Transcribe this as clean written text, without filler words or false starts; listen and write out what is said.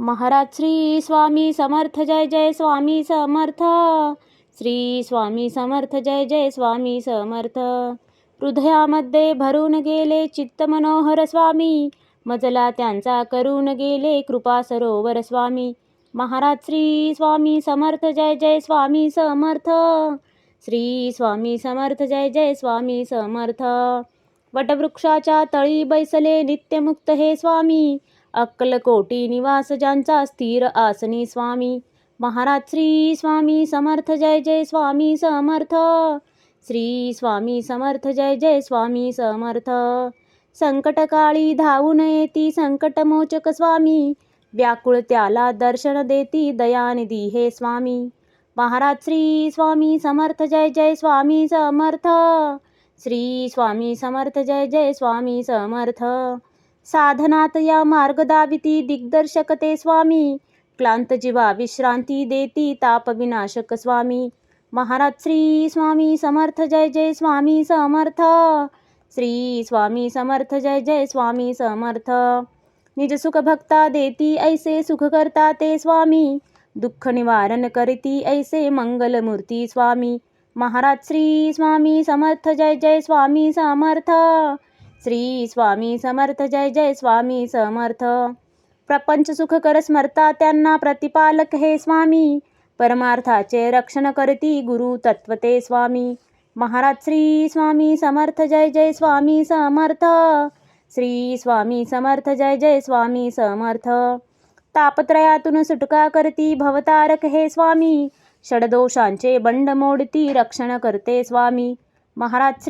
महाराज श्री स्वामी समर्थ जय जय स्वामी समर्थ. श्री स्वामी समर्थ जय जय स्वामी समर्थ. हृदयामध्ये भरून गेले चित्त मनोहर स्वामी, मजला त्यांचा करून गेले कृपा सरोवर स्वामी. महाराज श्री स्वामी समर्थ जय जय स्वामी समर्थ. श्री स्वामी समर्थ जय जय स्वामी समर्थ. वटवृक्षाच्या तळी बैसले नित्यमुक्त हे स्वामी, अक्कलकोटी निवास ज्यांचा स्थिर आसनी स्वामी. महाराज श्री स्वामी समर्थ जय जय स्वामी समर्थ. श्री स्वामी समर्थ जय जय स्वामी समर्थ. संकटकाळी धावून येती संकटमोचक स्वामी, व्याकुळ त्याला दर्शन देती दयानिधी हे स्वामी. महाराज श्री स्वामी समर्थ जय जय स्वामी समर्थ. श्री स्वामी समर्थ जय जय स्वामी समर्थ. साधनात या मार्ग दाविती दिग्दर्शक ते स्वामी, क्लांत जीवा विश्रांती देती ताप विनाशक स्वामी. महाराज श्री स्वामी समर्थ जय जय स्वामी समर्थ. श्री स्वामी समर्थ जय जय स्वामी समर्थ. निज सुख भक्ता देती ऐसे सुख करता ते स्वामी, दुःख निवारण करती ऐसे मंगलमूर्ती स्वामी. महाराज श्री स्वामी समर्थ जय जय स्वामी समर्थ. श्री स्वामी समर्थ जय जय स्वामी समर्थ. प्रपंच सुख कर स्मरता त्यांना प्रतिपालक हे स्वामी, परमार्थाचे रक्षण करती गुरु तत्वते स्वामी. महाराज श्री स्वामी समर्थ जय जय स्वामी समर्थ. श्री स्वामी समर्थ जय जय स्वामी समर्थ. तापत्रयातून सुटका करती भवतारक हे स्वामी, षडदोषांचे बंड मोडती रक्षण करते स्वामी. महाराज श्री